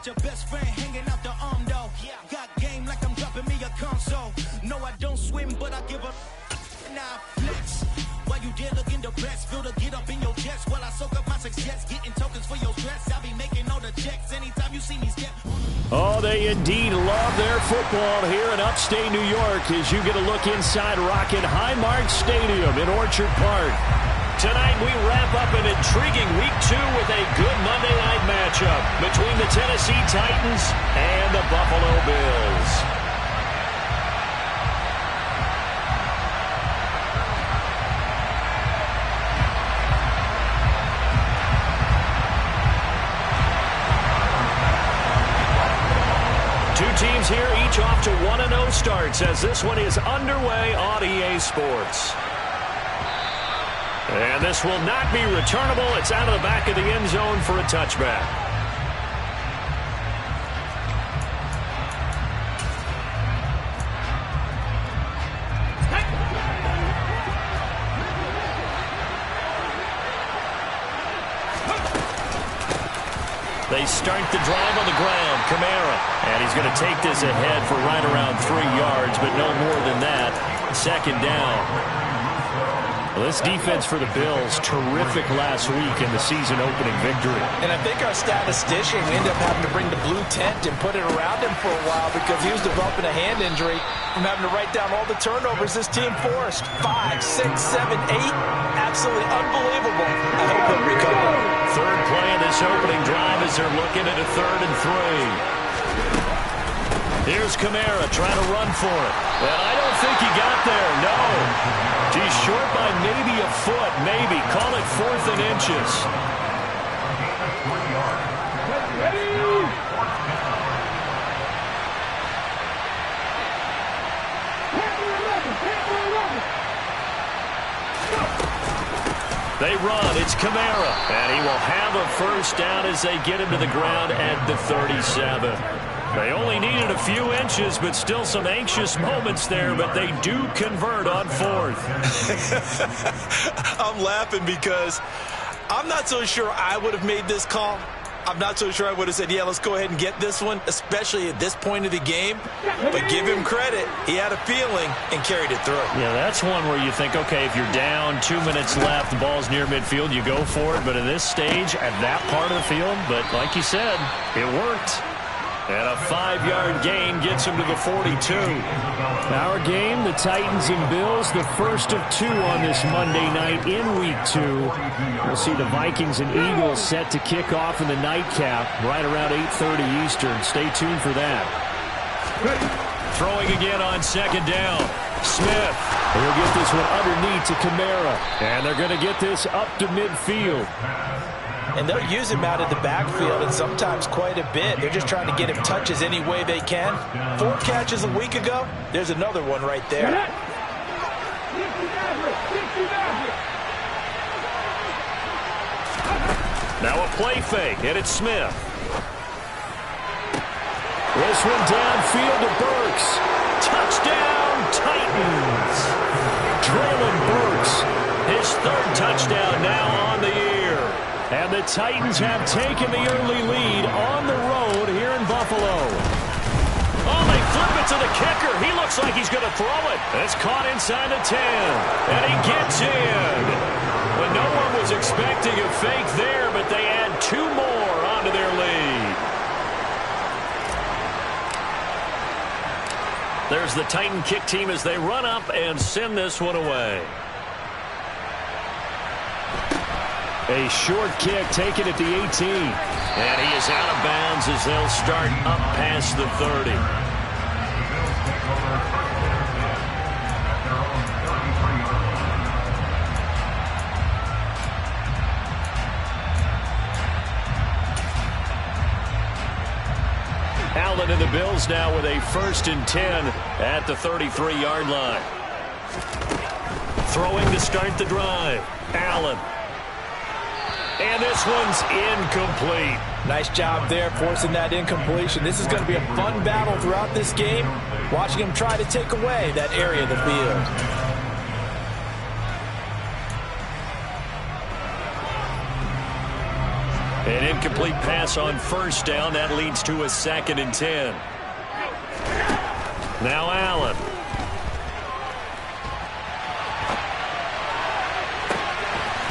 your best friend hanging out the arm though. Got game like I'm dropping me a console. No, I don't swim, but I give a now flex. While you dare look in the press, feel to get up in your chest while I soak up my success, getting tokens for your stress. I'll be making all the checks anytime you see me step. Oh, they indeed love their football here in upstate New York as you get a look inside Rocket Highmark Stadium in Orchard Park. Tonight we wrap up an intriguing Week 2 with a good Monday night matchup between the Tennessee Titans and the Buffalo Bills. Teams here each off to 1-0 starts as this one is underway on EA Sports. And this will not be returnable. It's out of the back of the end zone for a touchback. They start the drive on the ground. Kamara. And he's going to take this ahead for right around 3 yards, but no more than that. Second down. Well, this defense for the Bills, terrific last week in the season-opening victory. And I think our statistician, we ended up having to bring the blue tent and put it around him for a while because he was developing a hand injury from having to write down all the turnovers this team forced. 5, 6, 7, 8. Absolutely unbelievable. I hope he'll recover. Third play of this opening drive as they're looking at a 3rd and 3. Here's Kamara trying to run for it. And I don't think he got there, no. He's short by maybe a foot, maybe. Call it 4th and inches. They run. It's Kamara. And he will have a first down as they get him to the ground at the 37. They only needed a few inches, but still some anxious moments there, but they do convert on 4th. I'm laughing because I'm not so sure I would have made this call. I'm not so sure I would have said, yeah, let's go ahead and get this one, especially at this point of the game. But give him credit. He had a feeling and carried it through. Yeah, that's one where you think, okay, if you're down, 2 minutes left, the ball's near midfield, you go for it. But in this stage, at that part of the field, but like you said, it worked. And a 5-yard gain gets him to the 42. Our game, the Titans and Bills, the first of 2 on this Monday night in Week 2. We'll see the Vikings and Eagles set to kick off in the nightcap right around 8:30 Eastern. Stay tuned for that. Throwing again on 2nd down. Smith. He'll get this one underneath to Kamara. And they're going to get this up to midfield. And they'll use him out of the backfield, and sometimes quite a bit. They're just trying to get him touches any way they can. 4 catches a week ago. There's another one right there. Now a play fake, and it's Smith. This one downfield to Burks. Touchdown, Titans. Traylon Burks, his 3rd touchdown now on the year. And the Titans have taken the early lead on the road here in Buffalo. Oh, they flip it to the kicker. He looks like he's going to throw it. It's caught inside the 10. And he gets in. But no one was expecting a fake there, but they add 2 more onto their lead. There's the Titan kick team as they run up and send this one away. A short kick taken at the 18. And he is out of bounds as they'll start up past the 30. Allen and the Bills now with a 1st and 10 at the 33-yard line. Throwing to start the drive. Allen. And this one's incomplete. Nice job there forcing that incompletion. This is going to be a fun battle throughout this game, watching him try to take away that area of the field. An incomplete pass on first down. That leads to a 2nd and 10. Now Allen.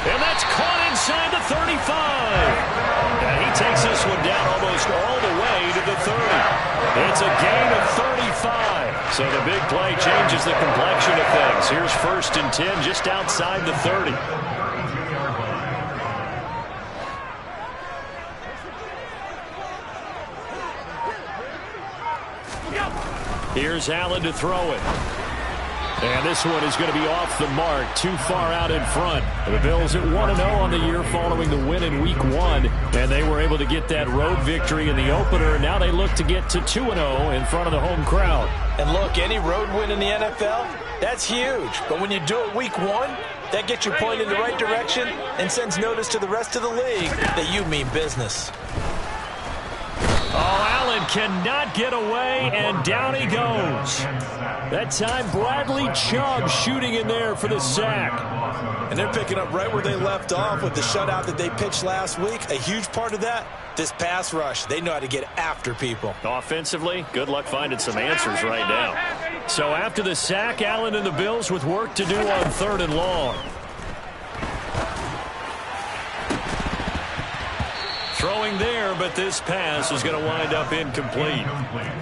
And that's caught inside the 35. And he takes this one down almost all the way to the 30. It's a gain of 35. So the big play changes the complexion of things. Here's 1st and 10 just outside the 30. Here's Allen to throw it. And this one is going to be off the mark, too far out in front. The Bills at 1-0 on the year following the win in Week 1. And they were able to get that road victory in the opener. Now they look to get to 2-0 in front of the home crowd. And look, any road win in the NFL, that's huge. But when you do it Week 1, that gets you pointed in the right direction and sends notice to the rest of the league that you mean business. Oh, Allen cannot get away, and down he goes. That time, Bradley Chubb shooting in there for the sack. And they're picking up right where they left off with the shutout that they pitched last week. A huge part of that, this pass rush. They know how to get after people. Offensively, good luck finding some answers right now. So after the sack, Allen and the Bills with work to do on 3rd and long. Throwing there, but this pass is going to wind up incomplete.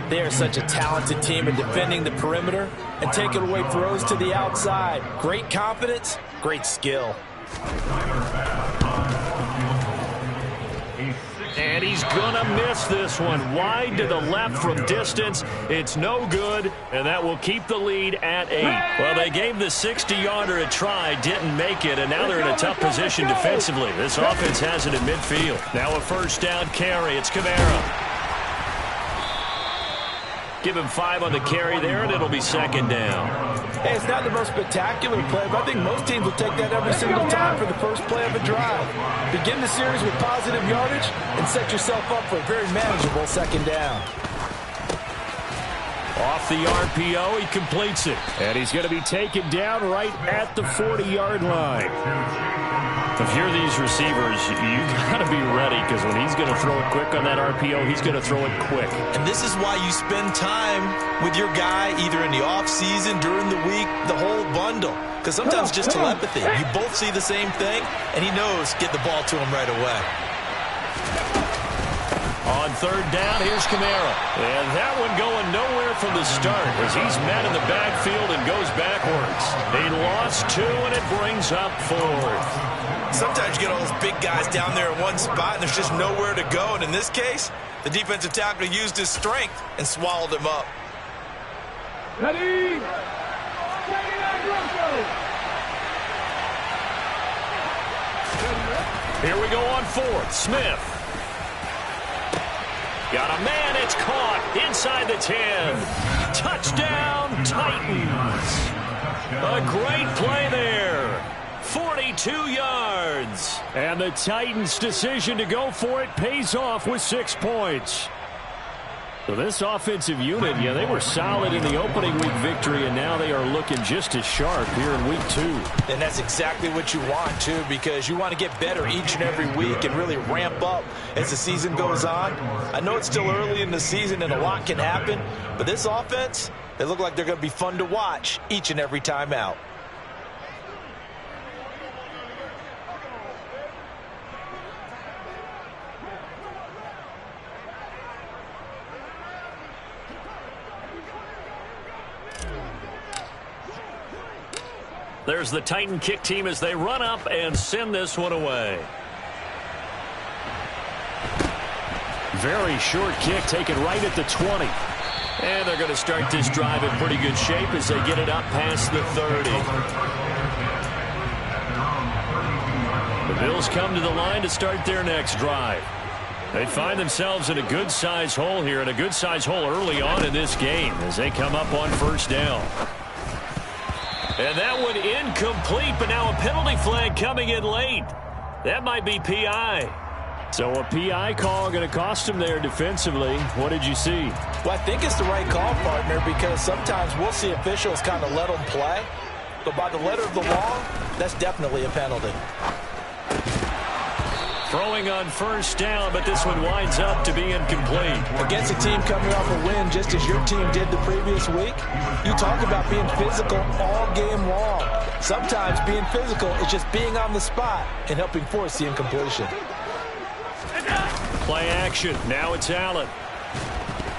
They are such a talented team at defending the perimeter and taking away throws to the outside. Great confidence, great skill. And he's going to miss this one. Wide to the left from distance. It's no good, and that will keep the lead at 8. Well, they gave the 60-yarder a try, didn't make it, and now they're in a tough position defensively. This offense has it in midfield. Now a 1st down carry. It's Kamara. Give him 5 on the carry there, and it'll be 2nd down. Hey, it's not the most spectacular play, but I think most teams will take that every single time for the first play of a drive. Begin the series with positive yardage and set yourself up for a very manageable 2nd down. Off the RPO, he completes it. And he's going to be taken down right at the 40-yard line. If you're these receivers, you got to be ready, because when he's going to throw it quick on that RPO, he's going to throw it quick. And this is why you spend time with your guy either in the offseason, during the week, the whole bundle. Because sometimes just telepathy. You both see the same thing, and he knows get the ball to him right away. On 3rd down, here's Kamara. And that one going nowhere from the start as he's met in the backfield and goes backwards. He lost 2, and it brings up 4th. Sometimes you get all those big guys down there in one spot, and there's just nowhere to go. And in this case, the defensive tackle used his strength and swallowed him up. Ready? Here we go on 4th. Smith. Got a man, it's caught inside the 10. Touchdown, Titans. A great play there. 42 yards. And the Titans' decision to go for it pays off with 6 points. So this offensive unit, yeah, they were solid in the opening week victory, and now they are looking just as sharp here in Week 2. And that's exactly what you want, too, because you want to get better each and every week and really ramp up as the season goes on. I know it's still early in the season and a lot can happen, but this offense, they look like they're going to be fun to watch each and every time out. There's the Titan kick team as they run up and send this one away. Very short kick taken right at the 20. And they're going to start this drive in pretty good shape as they get it up past the 30. The Bills come to the line to start their next drive. They find themselves in a good-sized hole here, and a good-sized hole early on in this game as they come up on 1st down. And that one incomplete, but now a penalty flag coming in late. That might be PI. So a PI call going to cost him there defensively. What did you see? Well, I think it's the right call, partner, because sometimes we'll see officials kind of let them play. But by the letter of the law, that's definitely a penalty. Throwing on first down, but this one winds up to be incomplete. Against a team coming off a win just as your team did the previous week, you talk about being physical all game long. Sometimes being physical is just being on the spot and helping force the incompletion. Play action. Now it's Allen.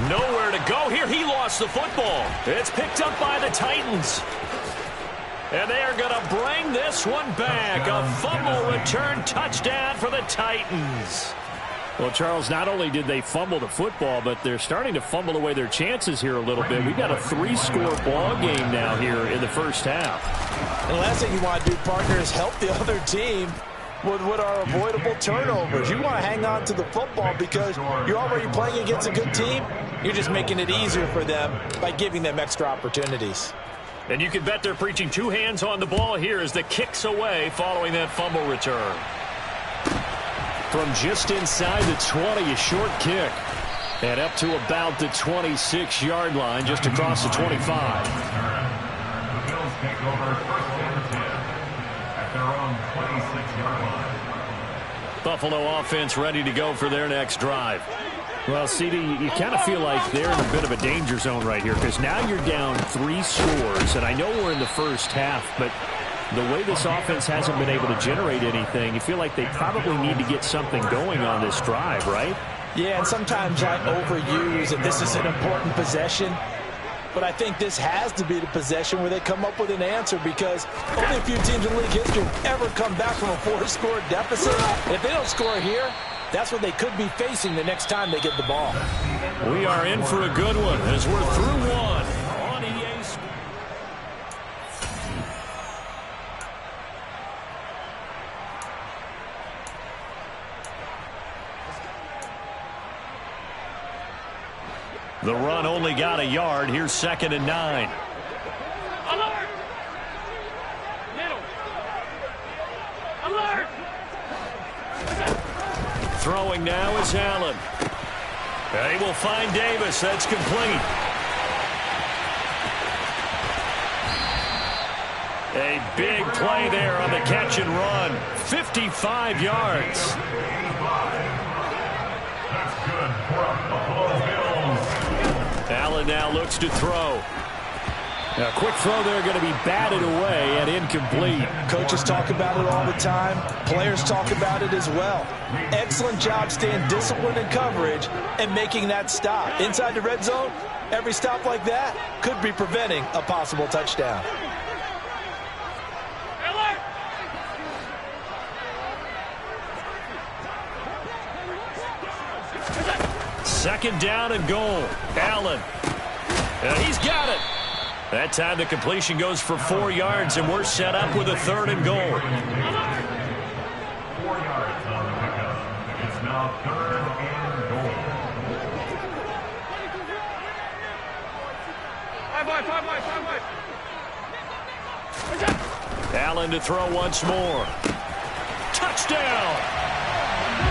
Nowhere to go here. He lost the football. It's picked up by the Titans. And they are going to bring this one back. A fumble return touchdown for the Titans. Well, Charles, not only did they fumble the football, but they're starting to fumble away their chances here a little bit. We've got a 3-score ball game now here in the first half. And the last thing you want to do, partner, is help the other team with what are avoidable turnovers. You want to hang on to the football because you're already playing against a good team. You're just making it easier for them by giving them extra opportunities. And you can bet they're preaching 2 hands on the ball here as the kick's away following that fumble return. From just inside the 20, a short kick. And up to about the 26-yard line, just across the 25. The Bills take over first and 10 at their own 26-yard line. Buffalo offense ready to go for their next drive. Well, CD, you kind of feel like they're in a bit of a danger zone right here because now you're down 3 scores, and I know we're in the first half, but the way this offense hasn't been able to generate anything, you feel like they probably need to get something going on this drive, right? Yeah, and sometimes I overuse that this is an important possession, but I think this has to be the possession where they come up with an answer because only a few teams in league history have ever come back from a 4-score deficit. And if they don't score here, that's what they could be facing the next time they get the ball. We are in for a good one as we're through one on EA Sports. The run only got a yard. Here's 2nd and 9. Alert! Middle. Alert! Throwing now is Allen. They will find Davis. That's complete. A big play there on the catch and run. 55 yards. That's good for a Buffalo Bills. Allen now looks to throw. A quick throw there going to be batted away and incomplete. Coaches talk about it all the time. Players talk about it as well. Excellent job staying disciplined in coverage and making that stop. Inside the red zone, every stop like that could be preventing a possible touchdown. Second down and goal. Allen. He's got it. That time the completion goes for 4 yards, and we're set up with a 3rd and goal. 4 yards on the pickup. It's now 3rd and goal. Allen to throw once more. Touchdown!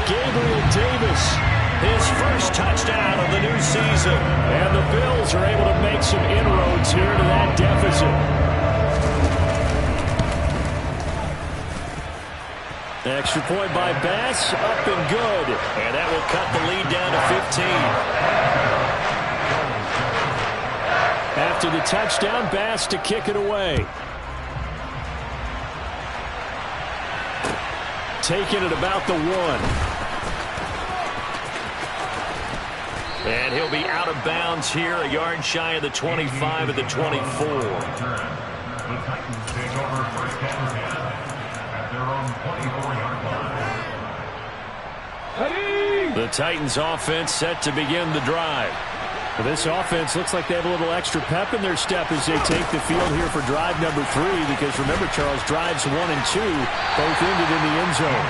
Gabriel Davis. His first touchdown of the new season. And the Bills are able to make some inroads here to that deficit. Extra point by Bass, up and good. And that will cut the lead down to 15. After the touchdown, Bass to kick it away. Taking it about the 1. And he'll be out of bounds here, a yard shy of the 25 of the 24. The Titans take over first and 10 at their own 24-yard line. The Titans offense set to begin the drive. Well, this offense looks like they have a little extra pep in their step as they take the field here for drive number 3, because remember, Charles, drives 1 and 2 both ended in the end zone.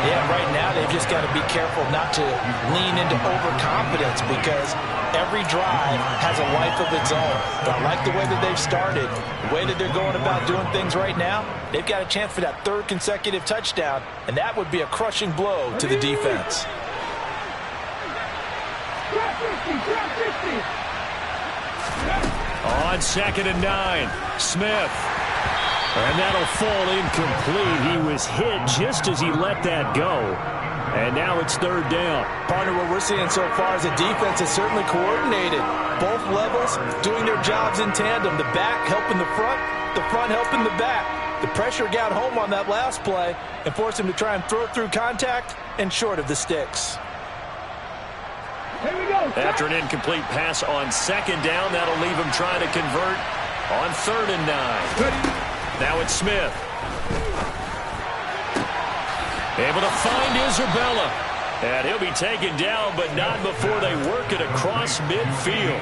Yeah, right now they've just got to be careful not to lean into overconfidence because every drive has a life of its own. But I like the way that they've started, the way that they're going about doing things right now. They've got a chance for that 3rd consecutive touchdown, and that would be a crushing blow to the defense. On 2nd and 9, Smith. And that'll fall incomplete. He was hit just as he let that go. And now it's third down. Partner, what we're seeing so far is the defense is certainly coordinated. Both levels doing their jobs in tandem. The back helping the front helping the back. The pressure got home on that last play and forced him to try and throw through contact and short of the sticks. Here we go. After an incomplete pass on second down, that'll leave him trying to convert on 3rd and 9. Now it's Smith. Able to find Isabella. And he'll be taken down, but not before they work it across midfield.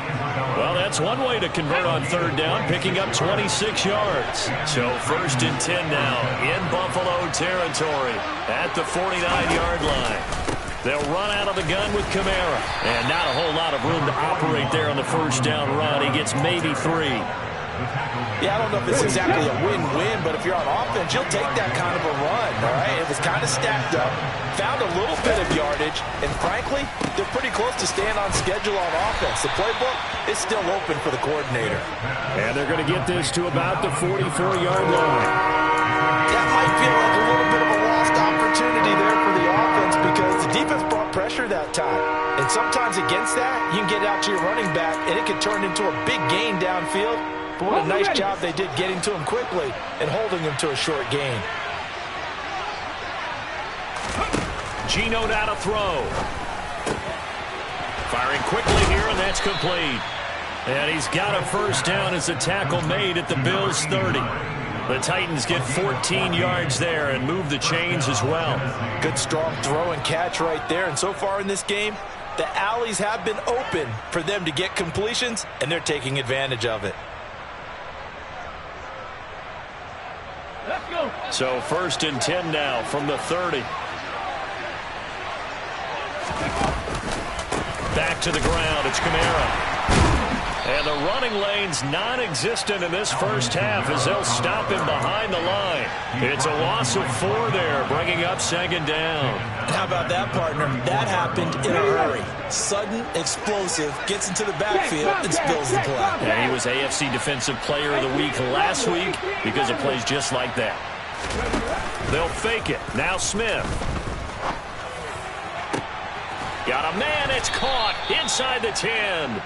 Well, that's one way to convert on 3rd down, picking up 26 yards. So 1st and 10 now in Buffalo territory at the 49-yard line. They'll run out of the gun with Kamara. And not a whole lot of room to operate there on the 1st down run. He gets maybe 3. Yeah, I don't know if it's exactly a win-win, but if you're on offense, you'll take that kind of a run, all right? It was kind of stacked up, found a little bit of yardage, and frankly, they're pretty close to staying on schedule on offense. The playbook is still open for the coordinator. And they're going to get this to about the 44-yard line. That might feel like a little bit of a lost opportunity there for the offense because the defense brought pressure that time. And sometimes against that, you can get out to your running back, and it can turn into a big gain downfield. But what a nice job they did getting to him quickly and holding him to a short gain. Geno now to throw. Firing quickly here, and that's complete. And he's got a 1st down as the tackle made at the Bills' 30. The Titans get 14 yards there and move the chains as well. Good strong throw and catch right there. And so far in this game, the alleys have been open for them to get completions, and they're taking advantage of it. Let's go. So 1st and 10 now from the 30. Back to the ground. It's Kamara. And the running lane's non-existent in this first half as they'll stop him behind the line. It's a loss of 4 there, bringing up 2nd down. How about that, partner? That happened in a hurry. Sudden, explosive, gets into the backfield and spills the play. And he was AFC Defensive Player of the Week last week because of plays just like that. They'll fake it. Now Smith. Got a man. It's caught inside the 10.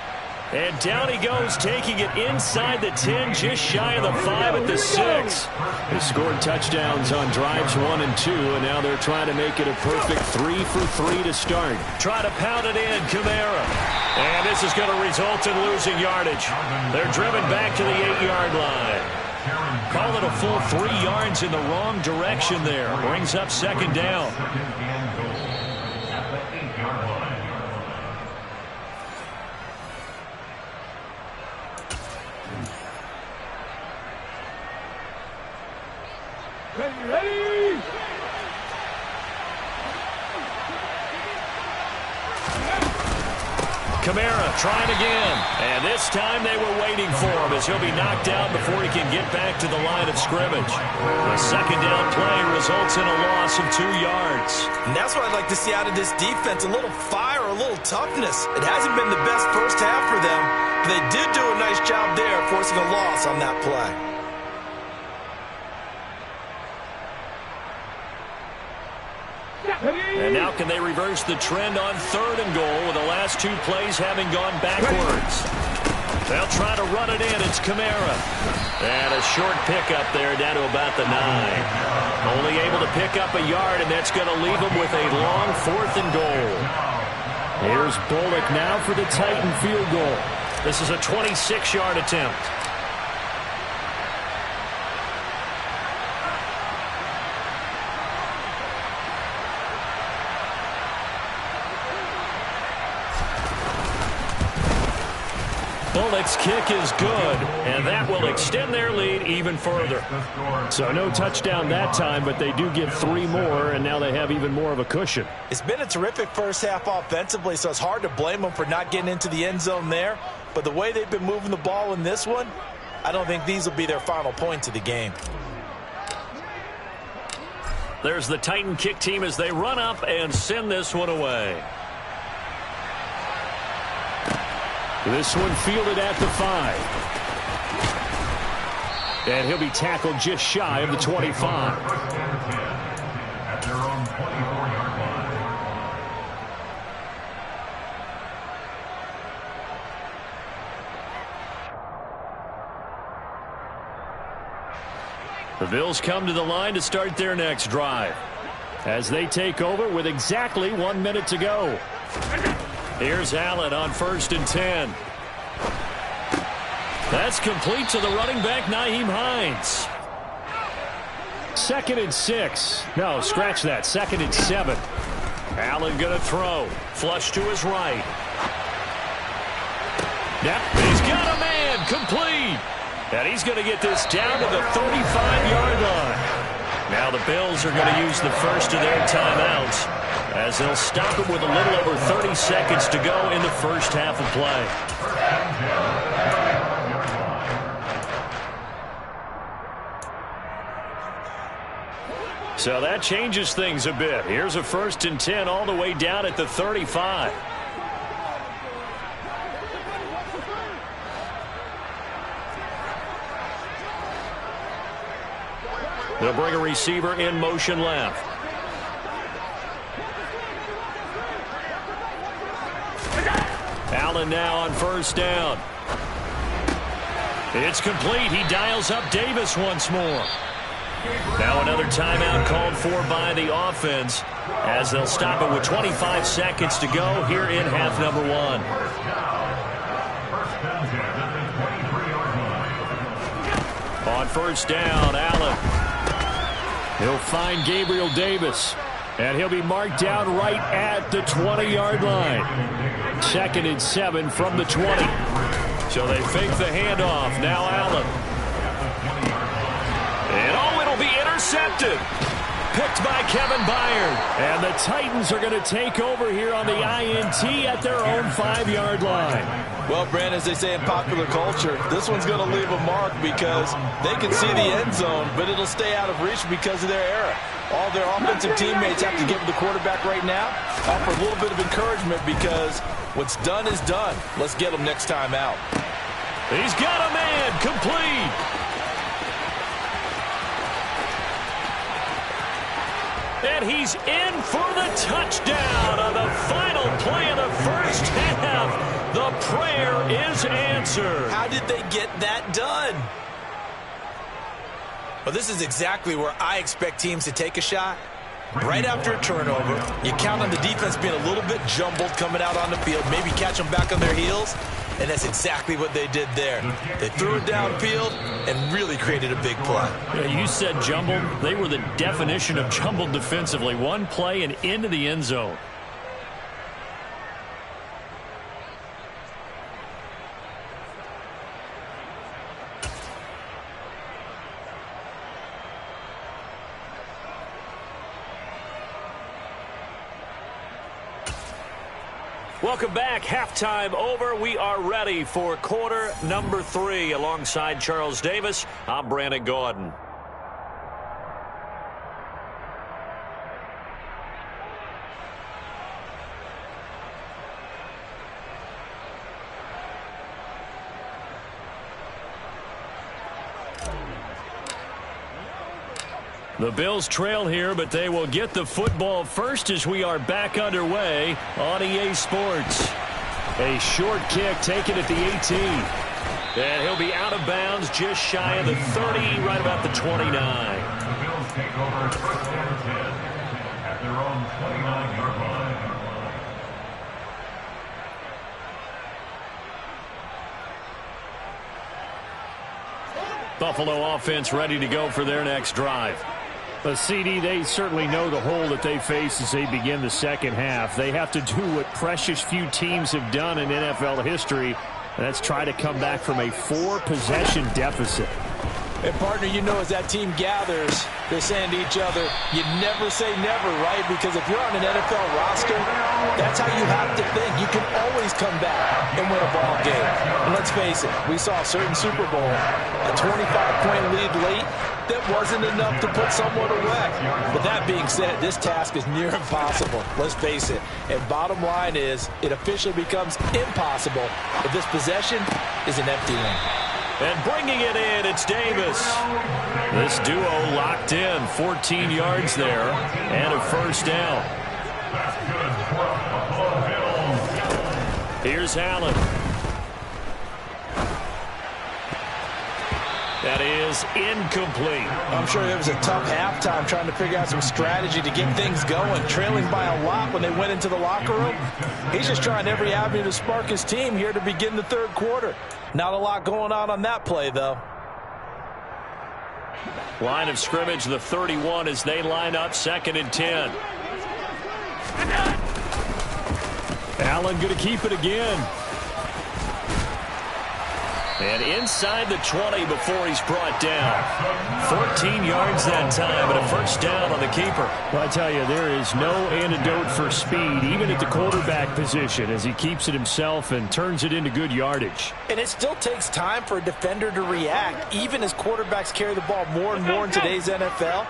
And down he goes, taking it inside the 10, just shy of the 5 at the 6. They scored touchdowns on drives 1 and 2, and now they're trying to make it a perfect 3 for 3 to start. Try to pound it in, Kamara. And this is going to result in losing yardage. They're driven back to the 8-yard line. Call it a full 3 yards in the wrong direction there. Brings up 2nd down. Ready. Kamara trying again. And this time they were waiting for him as he'll be knocked out before he can get back to the line of scrimmage. The 2nd down play results in a loss of 2 yards. And that's what I'd like to see out of this defense, a little fire, a little toughness. It hasn't been the best first half for them, but they did do a nice job there forcing a loss on that play. And now can they reverse the trend on 3rd and goal with the last 2 plays having gone backwards? They'll try to run it in. It's Kamara. And a short pickup there down to about the 9. Only able to pick up a yard, and that's going to leave them with a long 4th and goal. Here's Bullock now for the Titan field goal. This is a 26-yard attempt. Bullock's kick is good, and that will extend their lead even further. So no touchdown that time, but they do get 3 more, and now they have even more of a cushion. It's been a terrific first half offensively, so it's hard to blame them for not getting into the end zone there. But the way they've been moving the ball in this one, I don't think these will be their final points of the game. There's the Titan kick team as they run up and send this one away. This one fielded at the 5. And he'll be tackled just shy of the 25. First down and 10 at their own 24-yard line. The Bills come to the line to start their next drive as they take over with exactly 1 minute to go. Here's Allen on 1st and 10. That's complete to the running back, Nyheim Hines. 2nd and 6. No, scratch that. 2nd and 7. Allen going to throw. Flush to his right. Yep, he's got a man. Complete. And he's going to get this down to the 35-yard line. Now the Bills are going to use the first of their timeouts as they'll stop it with a little over 30 seconds to go in the first half of play. So that changes things a bit. Here's a 1st and 10 all the way down at the 35. They'll bring a receiver in motion left. Allen now on 1st down. It's complete. He dials up Davis once more. Now another timeout called for by the offense as they'll stop it with 25 seconds to go here in half number 1. On 1st down, Allen. He'll find Gabriel Davis, and he'll be marked down right at the 20-yard line. 2nd and 7 from the 20. So they fake the handoff. Now Allen. And it'll be intercepted. Picked by Kevin Byard. And the Titans are going to take over here on the INT at their own 5-yard line. Well, Brandon, as they say in popular culture, this one's going to leave a mark because they can see the end zone, but it'll stay out of reach because of their error. All their offensive teammates have to give the quarterback right now, offer a little bit of encouragement because what's done is done. Let's get him next time out. He's got a man. Complete. And he's in for the touchdown on the final play of the first half. The prayer is answered. How did they get that done? Well, this is exactly where I expect teams to take a shot. Right after a turnover, you count on the defense being a little bit jumbled coming out on the field, maybe catch them back on their heels, and that's exactly what they did there. They threw it downfield and really created a big play. Yeah, you said jumbled. They were the definition of jumbled defensively. One play and into the end zone. Welcome back. Halftime over. We are ready for quarter number 3. Alongside Charles Davis, I'm Brandon Gaudin. The Bills trail here, but they will get the football first as we are back underway on EA Sports. A short kick taken at the 18. And he'll be out of bounds just shy of the 30, right about the 29. The Bills take over 1st and 10 at their own 29-yard line. Buffalo offense ready to go for their next drive. But CD, they certainly know the hole that they face as they begin the second half. They have to do what precious few teams have done in NFL history, and that's try to come back from a 4-possession deficit. And, partner, you know as that team gathers, they're saying to each other, you never say never, right? Because if you're on an NFL roster, that's how you have to think. You can always come back and win a ball game. And let's face it, we saw a certain Super Bowl, a 25-point lead late, that wasn't enough to put someone away. But that being said, this task is near impossible. Let's face it. And bottom line is, it officially becomes impossible if this possession is an empty one. And bringing it in, it's Davis. This duo locked in. 14 yards there and a first down. Here's Allen. That is incomplete. I'm sure it was a tough halftime trying to figure out some strategy to get things going. Trailing by a lot when they went into the locker room. He's just trying every avenue to spark his team here to begin the third quarter. Not a lot going on that play, though. Line of scrimmage, the 31 as they line up 2nd and 10. Allen going to keep it again. And inside the 20 before he's brought down. 14 yards that time and a first down on the keeper. Well, I tell you, there is no antidote for speed, even at the quarterback position, as he keeps it himself and turns it into good yardage. And it still takes time for a defender to react, even as quarterbacks carry the ball more and more in today's NFL.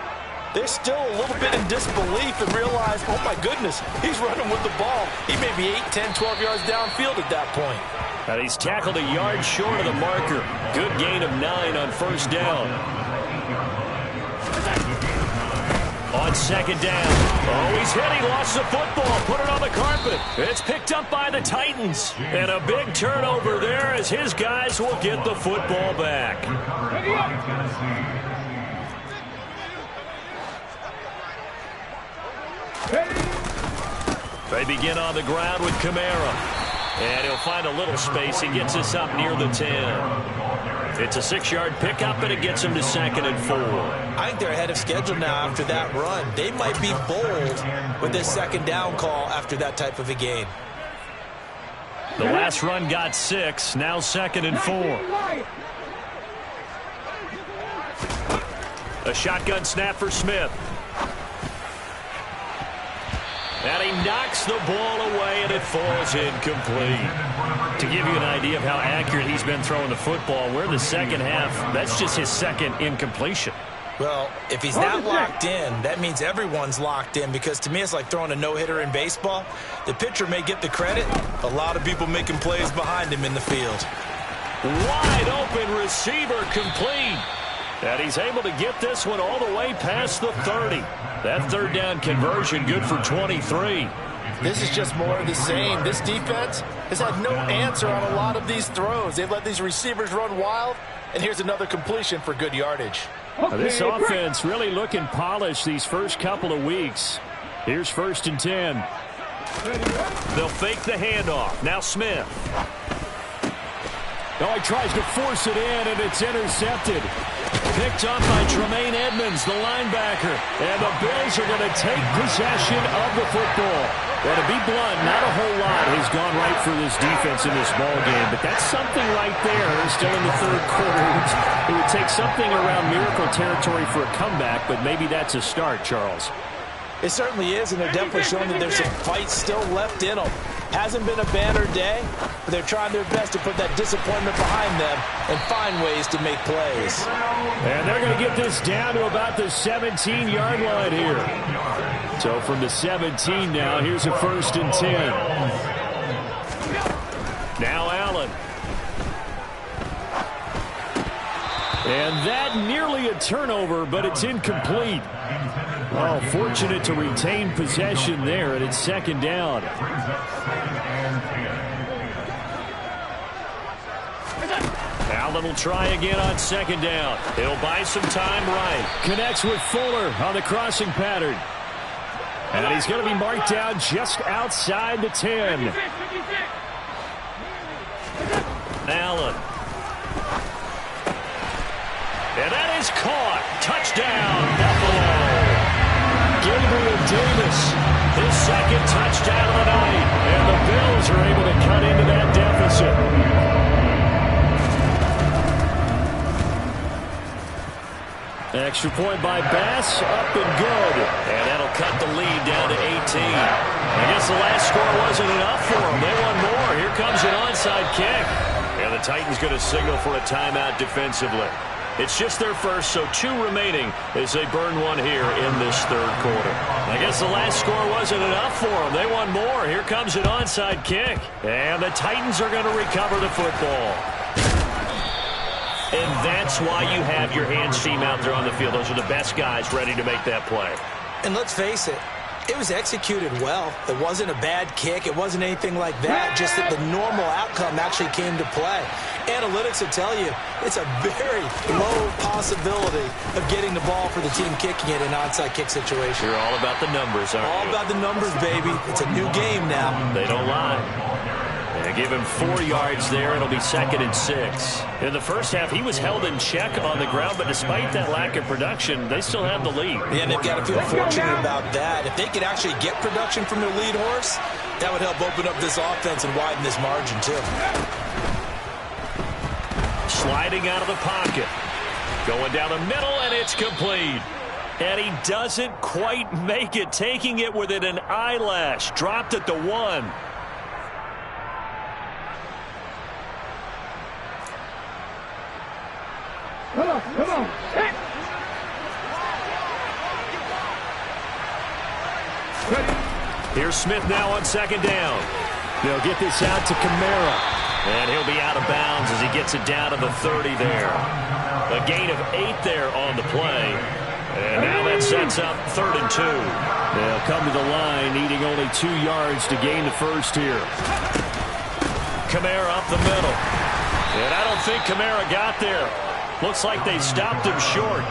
They're still a little bit in disbelief and realize, oh my goodness, he's running with the ball. He may be 8, 10, 12 yards downfield at that point. And he's tackled a yard short of the marker. Good gain of 9 on first down. On 2nd down. Oh, he's hit. He lost the football. Put it on the carpet. It's picked up by the Titans. And a big turnover there as his guys will get the football back. They begin on the ground with Kamara. And he'll find a little space. He gets us up near the 10. It's a 6-yard pickup, and it gets him to 2nd and 4. I think they're ahead of schedule now after that run. They might be bold with this 2nd down call after that type of a game. The last run got 6. Now 2nd and 4. A shotgun snap for Smith. And he knocks the ball away, and it falls incomplete. To give you an idea of how accurate he's been throwing the football, we're in the second half. That's just his second incompletion. Well, if he's not locked in, that means everyone's locked in, because to me it's like throwing a no-hitter in baseball. The pitcher may get the credit, a lot of people making plays behind him in the field. Wide open receiver complete. And he's able to get this one all the way past the 30. That 3rd down conversion good for 23. This is just more of the same. This defense has had no answer on a lot of these throws. They've let these receivers run wild, and here's another completion for good yardage. This offense really looking polished these first couple of weeks. Here's 1st and 10. They'll fake the handoff. Now Smith. Oh, he tries to force it in, and it's intercepted. Picked up by Tremaine Edmonds, the linebacker. And the Bills are going to take possession of the football. Well, to be blunt, not a whole lot has gone right for this defense in this ball game, but that's something right there. Still in the 3rd quarter. It would take something around miracle territory for a comeback, but maybe that's a start, Charles. It certainly is, and they're definitely showing that there's some fight still left in them. Hasn't been a banner day, but they're trying their best to put that disappointment behind them and find ways to make plays. And they're going to get this down to about the 17-yard line here. So from the 17 now, here's a 1st and 10. Now Allen. And that nearly a turnover, but it's incomplete. Oh, fortunate to retain possession there, and it's 2nd down. Allen will try again on 2nd down. He'll buy some time right. Connects with Fuller on the crossing pattern. And he's going to be marked down just outside the 10. Allen. And that is caught. Touchdown, Buffalo. Gabriel Davis, his 2nd touchdown of the night. And the Bills are able to cut into that deficit. extra point by Bass, up and good. And that'll cut the lead down to 18. I guess the last score wasn't enough for them. They want more. Here comes an onside kick. And the Titans going to signal for a timeout defensively. It's just their first, so 2 remaining as they burn one here in this 3rd quarter. I guess the last score wasn't enough for them. They want more. Here comes an onside kick. And the Titans are going to recover the football. And that's why you have your hands team out there on the field. Those are the best guys ready to make that play. And let's face it, it was executed well. It wasn't a bad kick. It wasn't anything like that. Just that the normal outcome actually came to play. Analytics will tell you it's a very low possibility of getting the ball for the team kicking it in an onside kick situation. You're all about the numbers, aren't you? All about the numbers, baby. It's a new game now. They don't lie. They give him 4 yards there. It'll be 2nd and 6. In the first half, he was held in check on the ground, but despite that lack of production, they still have the lead. Yeah, and they've got to feel fortunate about that. If they could actually get production from their lead horse, that would help open up this offense and widen this margin, too. Sliding out of the pocket. Going down the middle, and it's complete. And he doesn't quite make it, taking it within an eyelash. Dropped at the 1. Come on. Hit. Here's Smith now on 2nd down. They'll get this out to Kamara. And he'll be out of bounds as he gets it down to the 30 there. A gain of 8 there on the play. And now that sets up 3rd and 2. They'll come to the line, needing only 2 yards to gain the first here. Kamara up the middle. And I don't think Kamara got there. Looks like they stopped him short.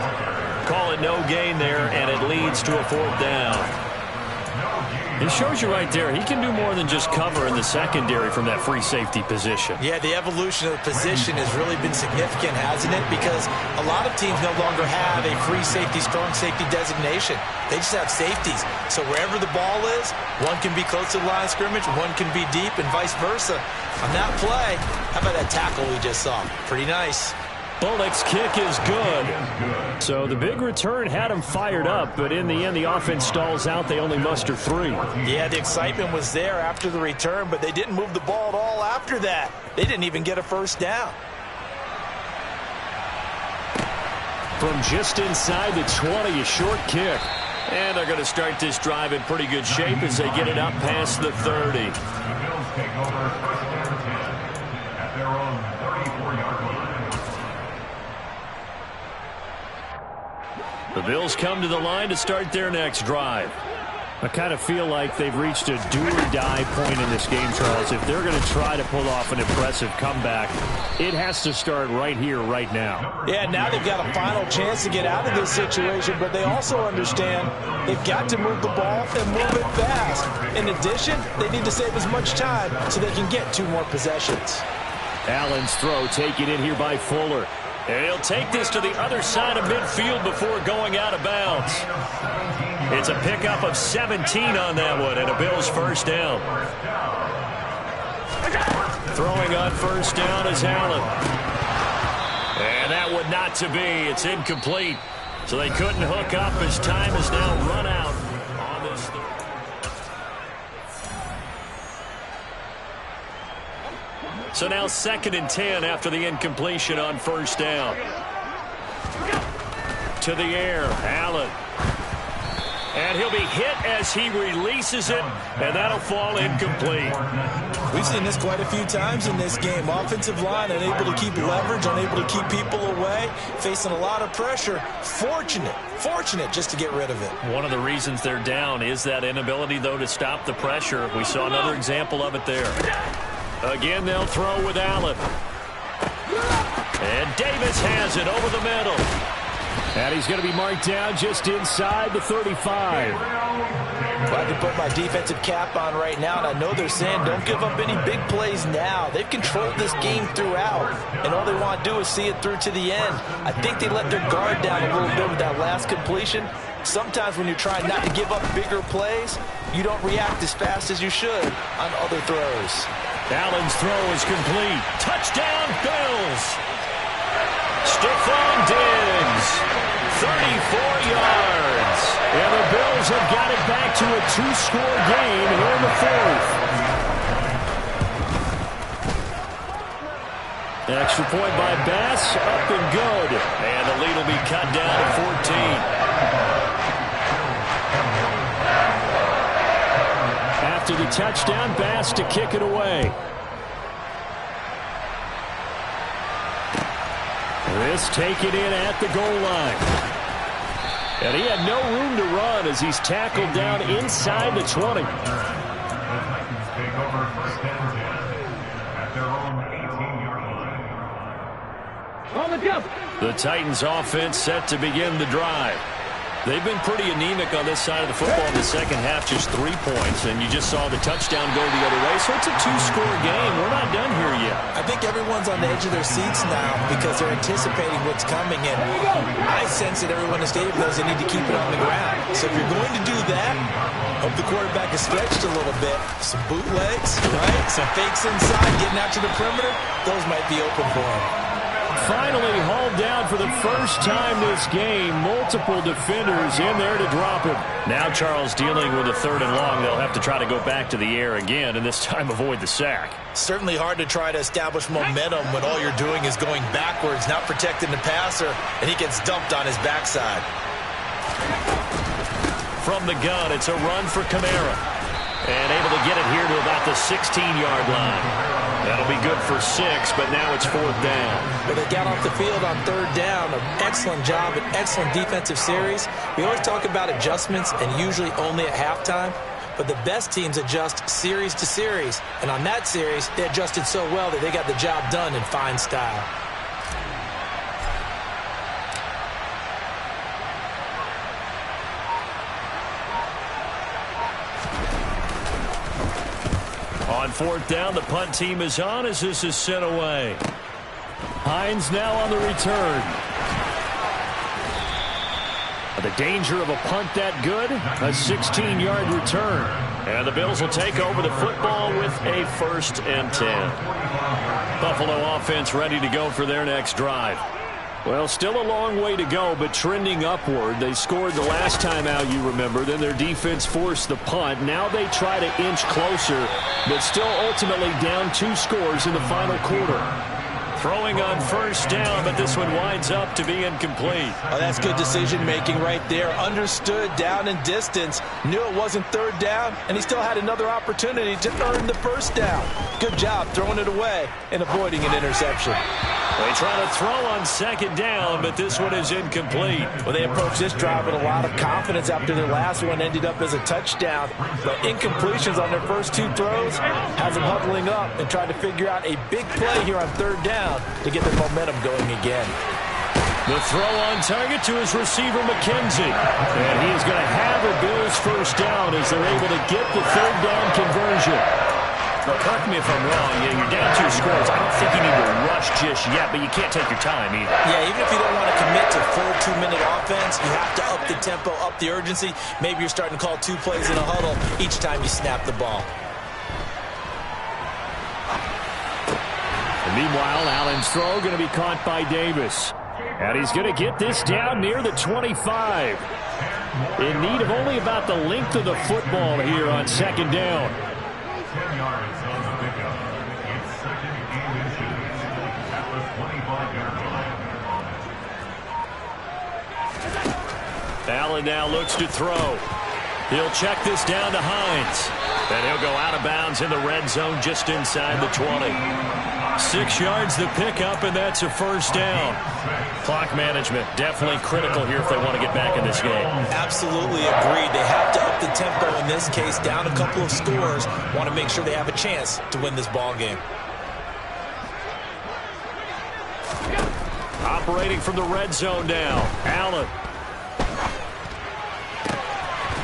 Call it no gain there, and it leads to a 4th down. It shows you right there, he can do more than just cover in the secondary from that free safety position. Yeah, the evolution of the position has really been significant, hasn't it? Because a lot of teams no longer have a free safety, strong safety designation. They just have safeties. So wherever the ball is, one can be close to the line of scrimmage, one can be deep, and vice versa. On that play, how about that tackle we just saw? Pretty nice. Bullock's kick is good. So the big return had him fired up, but in the end, the offense stalls out. They only muster 3. Yeah, the excitement was there after the return, but they didn't move the ball at all after that. They didn't even get a first down. From just inside the 20, a short kick. And they're going to start this drive in pretty good shape as they get it up past the 30. The Bills take over 1st and 10 at their own 34-yard line. The Bills come to the line to start their next drive. I kind of feel like they've reached a do-or-die point in this game, Charles. If they're going to try to pull off an impressive comeback, it has to start right here, right now. Yeah, now they've got a final chance to get out of this situation, but they also understand they've got to move the ball and move it fast. In addition, they need to save as much time so they can get 2 more possessions. Allen's throw taken in here by Fuller. And he'll take this to the other side of midfield before going out of bounds. It's a pickup of 17 on that one, and a Bills first down. Throwing on first down is Allen. And that one not to be. It's incomplete. So they couldn't hook up as time has now run out on this. So now 2nd and 10 after the incompletion on first down. To the air, Allen. And he'll be hit as he releases it, and that'll fall incomplete. We've seen this quite a few times in this game. Offensive line unable to keep leverage, unable to keep people away, facing a lot of pressure. Fortunate just to get rid of it. One of the reasons they're down is that inability, though, to stop the pressure. We saw another example of it there. Again, they'll throw with Allen. And Davis has it over the middle. And he's going to be marked down just inside the 35. Glad to put my defensive cap on right now, and I know they're saying don't give up any big plays now. They've controlled this game throughout, and all they want to do is see it through to the end. I think they let their guard down a little bit with that last completion. Sometimes when you're trying not to give up bigger plays, you don't react as fast as you should on other throws. Allen's throw is complete. Touchdown, Bills! Stephon Diggs, 34 yards. And the Bills have got it back to a 2-score game here in the 4th. Extra point by Bass, up and good. And the lead will be cut down to 14. After the touchdown, Bass to kick it away. Davis taken in at the goal line. And he had no room to run as he's tackled down inside the 20. The Titans take over first and 10 at their own 18-yard line. On the jump. The Titans offense set to begin the drive. They've been pretty anemic on this side of the football in the second half, just 3 points, and you just saw the touchdown go the other way. So it's a 2-score game. We're not done here yet. I think everyone's on the edge of their seats now because they're anticipating what's coming, and I sense that everyone in the stadium knows they need to keep it on the ground. So if you're going to do that, hope the quarterback is stretched a little bit. Some bootlegs, right? Some fakes inside, getting out to the perimeter. Those might be open for him. Finally hauled down for the first time this game. Multiple defenders in there to drop him. Now Charles dealing with a 3rd and long. They'll have to try to go back to the air again, and this time avoid the sack. Certainly hard to try to establish momentum when all you're doing is going backwards, not protecting the passer, and he gets dumped on his backside. From the gun, it's a run for Kamara. And able to get it here to about the 16-yard line. That'll be good for 6, but now it's 4th down. Well, they got off the field on 3rd down. An excellent job, an excellent defensive series. We always talk about adjustments, and usually only at halftime. But the best teams adjust series to series. And on that series, they adjusted so well that they got the job done in fine style. On 4th down, the punt team is on as this is sent away. Hines now on the return. The danger of a punt that good, a 16-yard return. And the Bills will take over the football with a 1st and 10. Buffalo offense ready to go for their next drive. Well, still a long way to go, but trending upward. They scored the last time out, you remember. Then their defense forced the punt. Now they try to inch closer, but still ultimately down 2 scores in the final quarter. Throwing on 1st down, but this one winds up to be incomplete. Oh, that's good decision-making right there. Understood down and distance. Knew it wasn't 3rd down, and he still had another opportunity to earn the 1st down. Good job throwing it away and avoiding an interception. They try to throw on 2nd down, but this one is incomplete. Well, they approached this drive with a lot of confidence after their last one ended up as a touchdown. But incompletions on their first 2 throws has them huddling up and trying to figure out a big play here on 3rd down to get their momentum going again. The throw on target to his receiver, McKenzie. And he is going to have a Bills 1st down as they're able to get the 3rd down conversion. Well, correct me if I'm wrong. You're down 2 scores. I don't think you need to rush just yet, but you can't take your time either. Yeah, even if you don't want to commit to full 2-minute offense, you have to up the tempo, up the urgency. Maybe you're starting to call 2 plays in a huddle each time you snap the ball. And meanwhile, Allen's throw going to be caught by Davis. And he's going to get this down near the 25. In need of only about the length of the football here on 2nd down. 10 yards on the pickup. It's 2nd and inches at the 25-yard line. Allen now looks to throw. He'll check this down to Hines. And he'll go out of bounds in the red zone just inside the 20. 6 yards the pickup, and that's a 1st down. Clock management definitely critical here if they want to get back in this game. Absolutely agreed. They have to up the tempo in this case, down a couple of scores. Want to make sure they have a chance to win this ball game. Operating from the red zone now. Allen.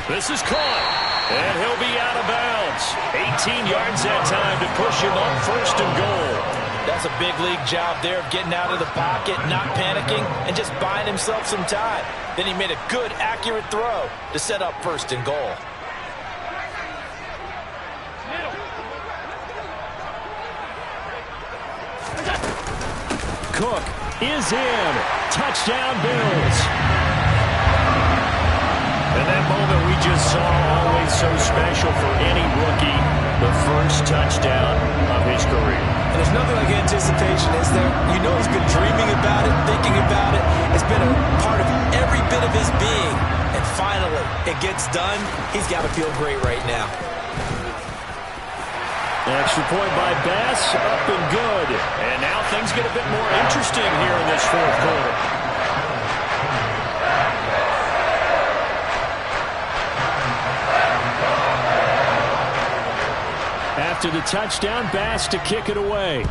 This is caught. And he'll be out of bounds. 18 yards that time to push him up 1st and goal. That's a big league job there of getting out of the pocket, not panicking, and just buying himself some time. Then he made a good, accurate throw to set up 1st and goal. Cook is in. Touchdown, Bills. And that moment we just saw, always so special for any rookie, the 1st touchdown of his career. And there's nothing like anticipation, is there? You know he's been dreaming about it, thinking about it. It's been a part of every bit of his being. And finally, it gets done. He's got to feel great right now. Extra point by Bass, up and good. And now things get a bit more interesting here in this fourth quarter. After the touchdown, Bass to kick it away.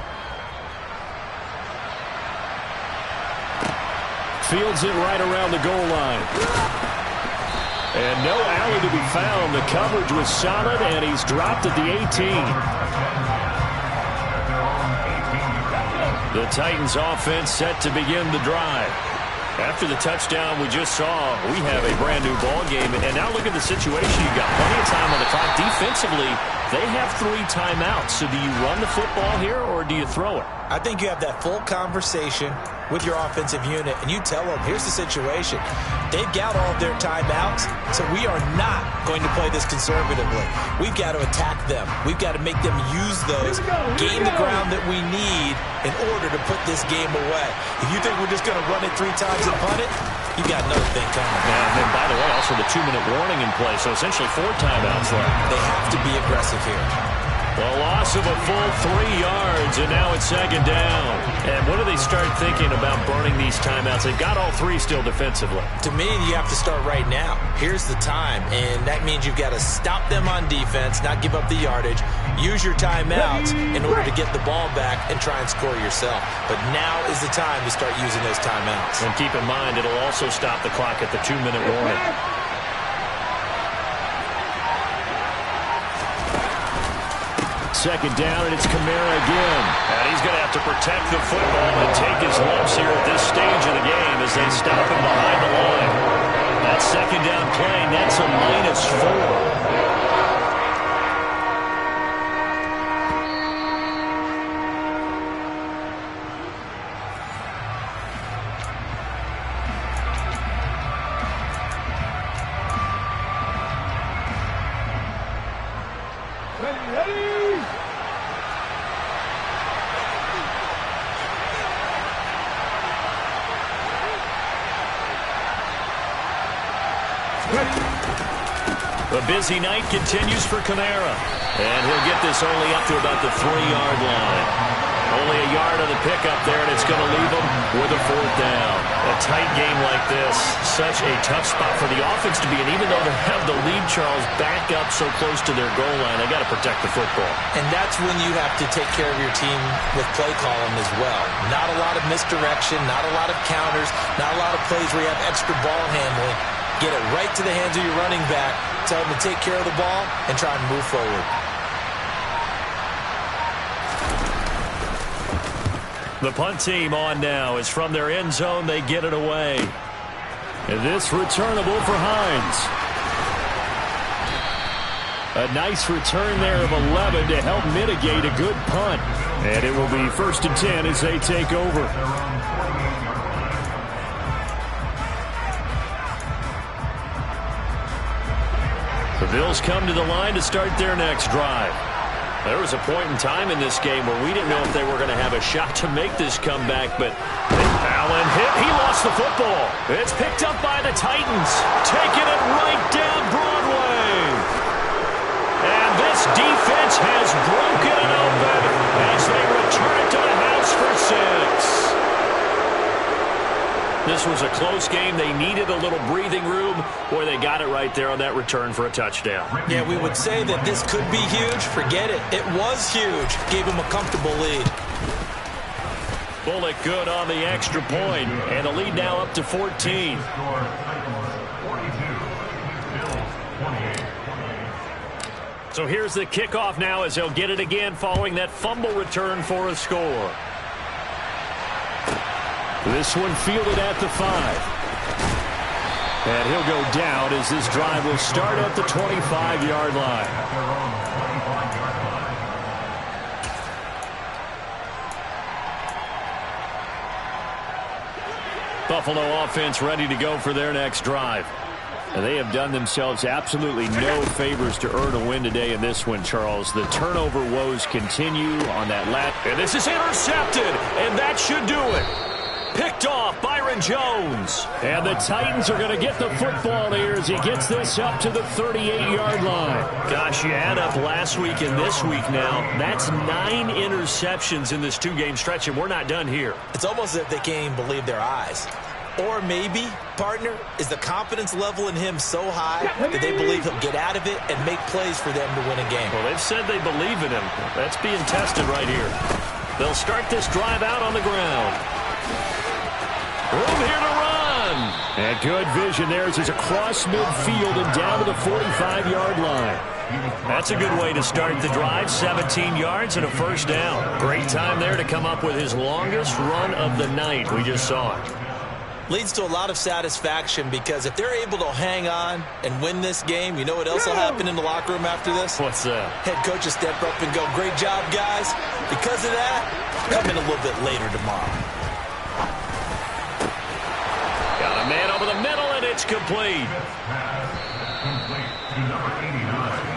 Fields it right around the goal line. And no alley to be found. The coverage was solid, and he's dropped at the 18. The Titans offense set to begin the drive. After the touchdown we just saw, we have a brand new ball game. And now look at the situation. You got plenty of time on the clock. Defensively, they have 3 timeouts. So do you run the football here, or do you throw it? I think you have that full conversation with your offensive unit, and you tell them, here's the situation. They've got all of their timeouts, so we are not going to play this conservatively. We've got to attack them. We've got to make them use those, gain the ground that we need in order to put this game away. If you think we're just going to run it 3 times and punt it, you got another thing coming. And then, by the way, also the 2-minute warning in play, so essentially 4 timeouts left. They have to be aggressive here. The loss of a full 3 yards, and now it's second down. And what do they start thinking about burning these timeouts? They've got all 3 still defensively. To me, you have to start right now. Here's the time, and that means you've got to stop them on defense, not give up the yardage, use your timeouts in order to get the ball back and try and score yourself. But now is the time to start using those timeouts. And keep in mind, it'll also stop the clock at the 2-minute warning. Second down, and it's Kamara again. And he's going to have to protect the football and take his lumps here at this stage of the game as they stop him behind the line. That second down play, that's a -4. The busy night continues for Kamara. And he'll get this only up to about the 3-yard line. Only a yard on the pickup there, and it's going to leave him with a 4th down. A tight game like this, such a tough spot for the offense to be in. Even though they have the lead, Charles, back up so close to their goal line, they got to protect the football. And that's when you have to take care of your team with play calling as well. Not a lot of misdirection, not a lot of counters, not a lot of plays where you have extra ball handling. Get it right to the hands of your running back, tell them to take care of the ball, and try and move forward. The punt team on now is from their end zone. They get it away. And this returnable for Hines. A nice return there of 11 to help mitigate a good punt. And it will be 1st and 10 as they take over. The Bills come to the line to start their next drive. There was a point in time in this game where we didn't know if they were going to have a shot to make this comeback, but Allen hit. He lost the football. It's picked up by the Titans, taking it right down Broadway. And this defense has broken it open as they return it to the house for 6. This was a close game. They needed a little breathing room. Boy, they got it right there on that return for a touchdown. Yeah, we would say that this could be huge. Forget it. It was huge. Gave them a comfortable lead. Bullock good on the extra point, and the lead now up to 14. So here's the kickoff now as they'll get it again following that fumble return for a score. This one fielded at the 5. And he'll go down as this drive will start at the 25-yard line. Buffalo offense ready to go for their next drive. And they have done themselves absolutely no favors to earn a win today in this one, Charles. The turnover woes continue on that lap. And this is intercepted, and that should do it. Picked off, Byron Jones. And the Titans are going to get the football here as he gets this up to the 38-yard line. Gosh, you add up last week and this week now, that's 9 interceptions in this 2-game stretch, and we're not done here. It's almost as if they can't even believe their eyes. Or maybe, partner, is the confidence level in him so high that they believe he'll get out of it and make plays for them to win a game. Well, they've said they believe in him. That's being tested right here. They'll start this drive out on the ground. Room here to run. And good vision there as he's across midfield and down to the 45-yard line. That's a good way to start the drive. 17 yards and a first down. Great time there to come up with his longest run of the night. We just saw it. Leads to a lot of satisfaction because if they're able to hang on and win this game, you know what else will happen in the locker room after this? What's that? Head coach will step up and go, great job, guys. Because of that, come in a little bit later tomorrow. Got a man over the middle, and it's complete. Complete to number 89.